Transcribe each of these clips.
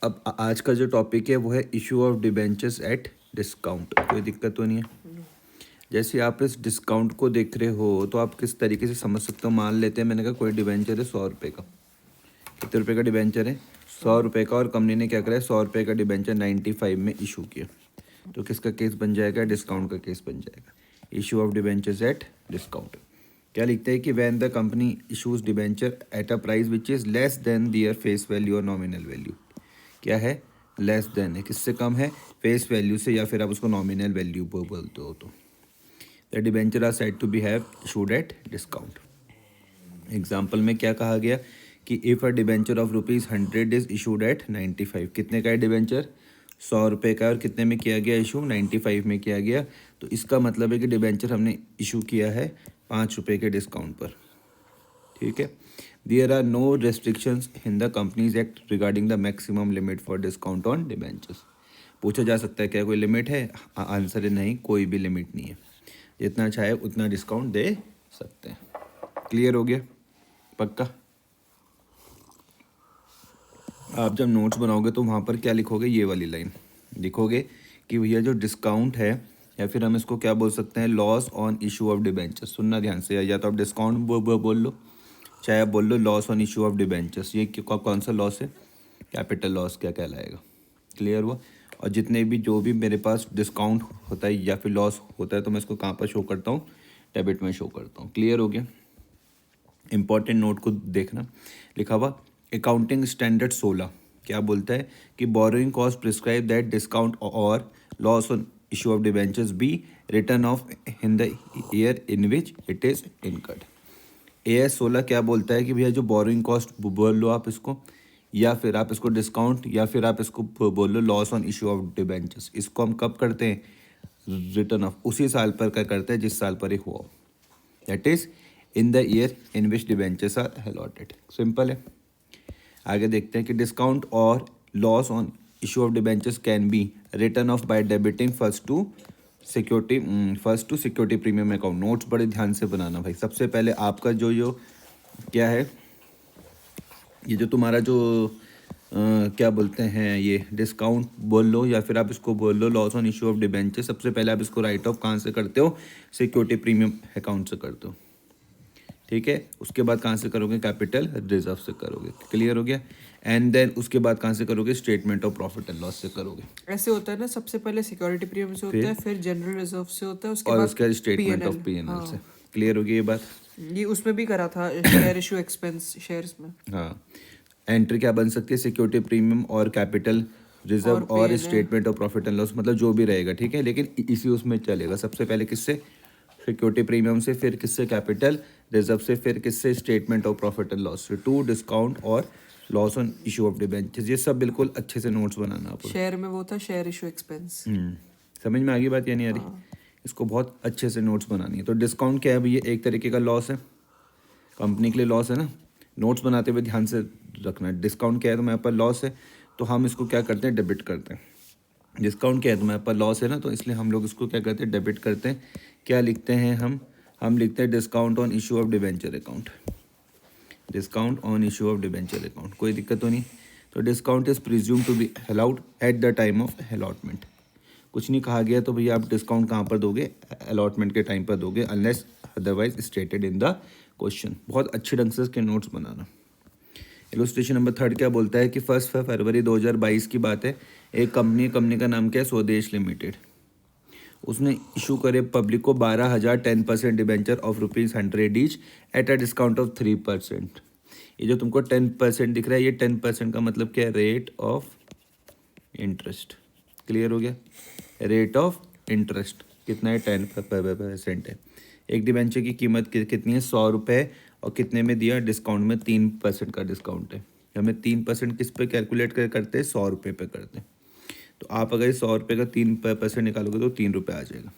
अब आज का जो टॉपिक है वो है issue of debentures at discount. कोई दिक्कत तो नहीं है? जैसे आप इस डिस्काउंट को देख रहे हो तो आप किस तरीके से समझ सकते हो। मान लेते हैं मैंने कहा कोई डिबेंचर है 100 रुपये का। कितने रुपये का डिबेंचर है? 100 रुपये का। और कंपनी ने क्या करा है, 100 रुपये का डिबेंचर 95 में इशू किया। तो किसका केस बन जाएगा? डिस्काउंट का केस बन जाएगा। Issue of debentures at discount. क्या लिखते हैं कि when the company issues debenture at a price which is less than their face value और नॉमिनल वैल्यू। क्या है? लेस देन है, किससे कम है? फेस वैल्यू से, या फिर आप उसको नॉमिनल वैल्यू बोलते हो। तो the debenture are said to be have issued at discount. Example में क्या कहा गया कि if a debenture of ₹100 is issued at 95। कितने का है डिबेंचर? 100 रुपये का। और कितने में किया गया इशू? 95 में किया गया। तो इसका मतलब है कि डिबेंचर हमने इशू किया है 5 रुपये के डिस्काउंट पर। ठीक है। There are no restrictions in the companies act regarding the maximum limit for discount on debentures. पूछा जा सकता है क्या कोई लिमिट है? आंसर है नहीं, कोई भी लिमिट नहीं है। जितना चाहे उतना डिस्काउंट दे सकते हैं। क्लियर हो गया? पक्का? आप जब नोट्स बनाओगे तो वहाँ पर क्या लिखोगे? ये वाली लाइन लिखोगे कि भैया जो डिस्काउंट है, या फिर हम इसको क्या बोल सकते हैं, loss on issue of debentures. सुनना ध्यान से, या तो आप डिस्काउंट बोल लो, चाहे आप बोल लो loss on issue of debentures. ये कौन सा लॉस है? कैपिटल लॉस क्या कहलाएगा? क्लियर हुआ? और जितने भी जो भी मेरे पास डिस्काउंट होता है या फिर लॉस होता है तो मैं इसको कहाँ पर शो करता हूँ? डेबिट में शो करता हूँ। क्लियर हो गया? इंपॉर्टेंट नोट को देखना, लिखा हुआ अकाउंटिंग स्टैंडर्ड 16 क्या बोलता है कि borrowing cost prescribe that discount और loss on issue of debentures be written off in the year in which it is incurred. AS 16 क्या बोलता है कि भैया जो बोरोइंग कॉस्ट बोल लो आप इसको, या फिर आप इसको डिस्काउंट, या फिर आप इसको बोल लो loss on issue of debentures, इसको हम कब करते हैं? रिटर्न ऑफ उसी साल पर क्या करते हैं जिस साल पर ये हुआ, that is in the year in which debentures are allotted. Simple है। आगे देखते हैं कि डिस्काउंट और loss on issue of debentures can be written off by debiting first to security premium account. Notes बड़े ध्यान से बनाना भाई। सबसे पहले आपका जो क्या है, ये जो तुम्हारा जो क्या बोलते हैं, ये डिस्काउंट बोल लो या फिर आप इसको बोल लो loss on issue of debenture, सबसे पहले आप इसको राइट ऑफ कहाँ से करते हो? सिक्योरिटी प्रीमियम अकाउंट से करते हो। ठीक है। उसके बाद कहाँ से करोगे? कैपिटल रिजर्व से करोगे। क्लियर हो गया? एंड देन उसके बाद कहाँ से करोगे? Statement of profit and loss से करोगे। ऐसे होता है ना, सबसे पहले सिक्योरिटी प्रीमियम से होता है, फिर जनरल रिजर्व से होता है, उसके और बाद उसके स्टेटमेंट ऑफ P&L। P&L से। क्लियर होगी ये बात? ये उसमें भी करा था, शेयर इशू एक्सपेंस शेयर्स में। हाँ। एंट्री क्या बन सकती है? सिक्योरिटी प्रीमियम और कैपिटल रिजर्व और P&L। Statement of profit and loss, मतलब जो भी रहेगा। ठीक है। लेकिन इसी उसमें चलेगा। सबसे पहले किससे? सिक्योरिटी प्रीमियम से, फिर किससे? कैपिटल रिजर्व से, फिर किससे? Statement of profit and loss से, टू डिस्काउंट और loss on issue of debentures. ये सब बिल्कुल अच्छे से नोट्स बनाना आपको। शेयर में वो था शेयर इशू एक्सपेंस। समझ में आ गई बात या नहीं आ रही? इसको बहुत अच्छे से नोट्स बनानी है। तो डिस्काउंट क्या है भैया? एक तरीके का लॉस है, कंपनी के लिए लॉस है ना। नोट्स बनाते हुए ध्यान से रखना है। डिस्काउंट क्या है? तुम्हारे पास लॉस है तो हम इसको क्या करते हैं? डेबिट करते हैं। डिस्काउंट क्या है? तुम्हारे पास लॉस है ना, तो इसलिए हम लोग इसको क्या करते हैं? डेबिट करते हैं। क्या लिखते हैं हम लिखते हैं discount on issue of debenture account. Discount on issue of debenture account. कोई दिक्कत तो नहीं? तो discount is presumed to be allowed at the time of allotment. कुछ नहीं कहा गया तो भैया आप डिस्काउंट कहाँ पर दोगे? अलॉटमेंट के टाइम पर दोगे, unless otherwise stated in the question. बहुत अच्छे ढंग से इसके नोट्स बनाना। इलस्ट्रेशन नंबर 3 क्या बोलता है कि 1 फरवरी 2022 की बात है। एक कंपनी का नाम क्या है? स्वदेश लिमिटेड। उसने इशू करे पब्लिक को 12,000 10% debenture of ₹100 each at a discount of 3%। ये जो तुमको 10% दिख रहा है, ये 10% का मतलब क्या है? Rate of interest. क्लियर हो गया? रेट ऑफ इंटरेस्ट कितना है? 10% है। एक डिबेंचर की कीमत कितनी है? 100 रुपये। और कितने में दिया? डिस्काउंट में 3% का डिस्काउंट है। हमें 3% किस पे कैलकुलेट करते हैं? 100 रुपये पे करते हैं। तो आप अगर 100 रुपये का 3% निकालोगे तो 3 रुपये आ जाएगा।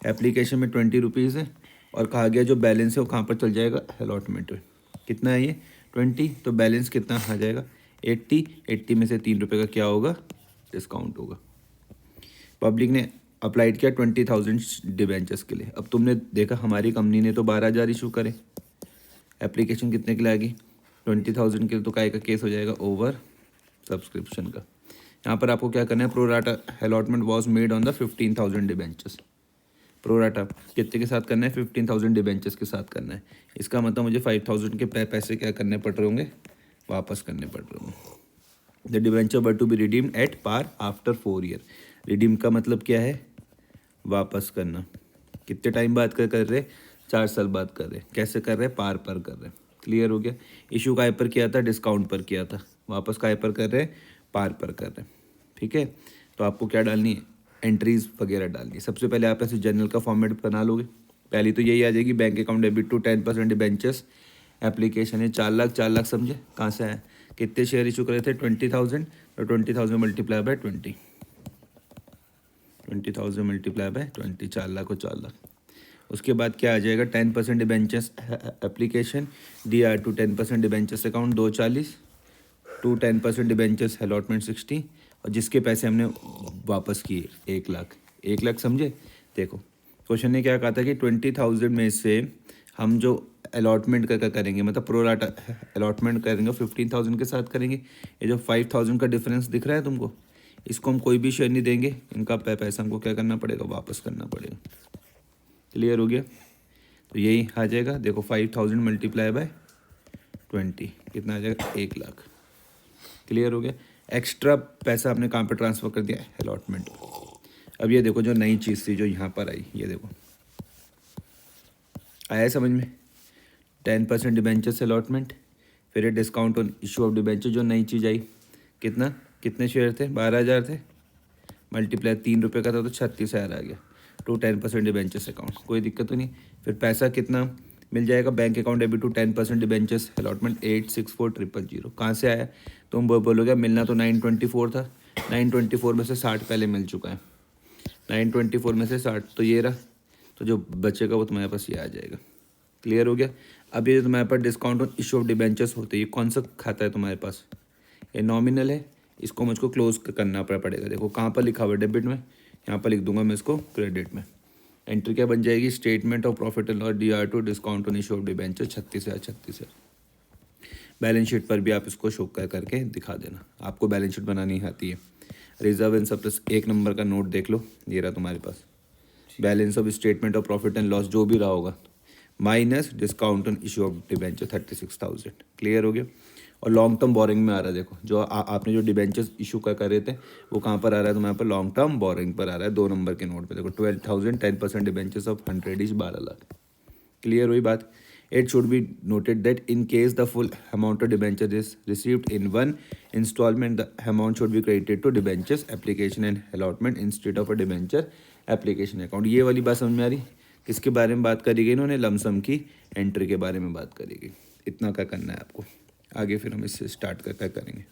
एप्लीकेशन में 20 रुपीज़ है, और कहा गया जो बैलेंस है वो कहाँ पर चल जाएगा? अलॉटमेंट में। कितना है ये? 20। तो बैलेंस कितना आ जाएगा? 80 में से 3 रुपये का क्या होगा? डिस्काउंट होगा। पब्लिक ने अप्लाइड किया 20,000 डिबेंचर्स के लिए। अब तुमने देखा हमारी कंपनी ने तो 12,000 इशू करे। एप्लीकेशन कितने के लिए आएगी? 20,000 के लिए। तो काय का केस हो जाएगा? ओवर सब्सक्रिप्शन का। यहाँ पर आपको क्या करना है, pro rata allotment was made on the 15,000 debentures. Pro rata कितने के साथ करना है, 15,000 डिबेंचर्स के साथ करना है। इसका मतलब मुझे 5,000 के पैसे क्या करने पड़ रहे होंगे, वापस करने पड़ रहे होंगे। The debenture were to be redeemed at par after 4 year. Redeem का मतलब क्या है, वापस करना। कितने टाइम बाद कर रहे, 4 साल बाद कर रहे। कैसे कर रहे, पार पर कर रहे। क्लियर हो गया। इशू काय पर किया था, डिस्काउंट पर किया था। वापस काय पर कर रहे, पार पर कर रहे। ठीक है, तो आपको क्या डालनी है, एंट्रीज वगैरह डालनी है। सबसे पहले आप ऐसे जनरल का फॉर्मेट बना लोगे। पहली तो यही आ जाएगी, bank account debit to 10% debentures application है। 4 लाख समझे कहाँ से आया, कितने शेयर इशू करे थे, 20,000। तो 20,000 multiply by 20, 20,000 multiply by 20, 4 lakh और 4 लाख। उसके बाद क्या आ जाएगा, 10% debentures application DR to 10% debentures account 240 to 10% debentures allotment 60, और जिसके पैसे हमने वापस किए 1 लाख। 1 लाख समझे। देखो क्वेश्चन ने क्या कहा था कि 20,000 में से हम जो अलॉटमेंट का करेंगे, मतलब प्रोराटा अलॉटमेंट करेंगे 15,000 के साथ करेंगे। ये जो 5,000 का डिफरेंस दिख रहा है तुमको, इसको हम कोई भी शेयर नहीं देंगे, इनका पैसा हमको क्या करना पड़ेगा, वापस करना पड़ेगा। क्लियर हो गया। तो यही आ जाएगा, देखो 5,000 मल्टीप्लाई बाय 20 कितना आ जाएगा, 1 लाख। क्लियर हो गया। एक्स्ट्रा पैसा आपने कहाँ पे ट्रांसफ़र कर दिया, अलॉटमेंट। अब ये देखो जो नई चीज़ थी जो यहाँ पर आई, ये देखो आया है समझ में। 10% डिबेंचर्स अलॉटमेंट, फिर ये discount on issue of debenture, जो नई चीज़ आई। कितना, कितने शेयर थे, 12,000 थे, मल्टीप्लाई 3 रुपये का था तो 36,000 आ गया टू 10% डिबेंचर्स अकाउंट। कोई दिक्कत तो नहीं। फिर पैसा कितना मिल जाएगा, bank account debit to 10% debentures allotment 864,000। कहाँ से आया, तुम बोलोगे मिलना तो 924 था, 924 में से 60 पहले मिल चुका है। 924 में से 60 तो ये रहा, तो जो बचेगा वो तुम्हारे पास ये आ जाएगा। क्लियर हो गया। अब ये तुम्हारे पास discount on issue of debentures होते हैं, ये कौन सा खाता है तुम्हारे पास, ये नॉमिनल है। इसको मुझको क्लोज करना पड़ेगा। देखो कहाँ पर लिखा हुआ है, डेबिट में, यहाँ पर लिख दूंगा मैं इसको क्रेडिट में। एंट्री क्या बन जाएगी, statement of profit and loss DR to discount on issue of debenture 36,000। Balance sheet पर भी आप इसको शो करके दिखा देना। आपको बैलेंस शीट बनानी आती है। रिजर्व एंड सरप्लस 1 नंबर का नोट देख लो, ये रहा तुम्हारे पास। Balance of statement of profit and loss जो भी रहा होगा, minus discount on issue of debenture 36,000। Clear हो गया। और लॉन्ग टर्म बोरिंग में आ रहा है, देखो जो आपने जो डिबेंचर्स इशू कर रहे थे वो कहाँ पर आ रहा है, तुम्हारे पर लॉन्ग टर्म बोरिंग पर आ रहा है, 2 नंबर के नोट पे। देखो 12,000, 10% debentures of 100 is 12 lakh. Clear हुई बात। It should be noted that in case the full amount of debenture is received in one instalment, the amount should be credited to debentures application and allotment instead of a debenture application account. ये वाली बात समझ में आ रही, किसके बारे में बात करी गई, इन्होंने लमसम की एंट्री के बारे में बात करी गई। इतना क्या करना है आपको, आगे फिर हम इससे स्टार्ट कर करेंगे।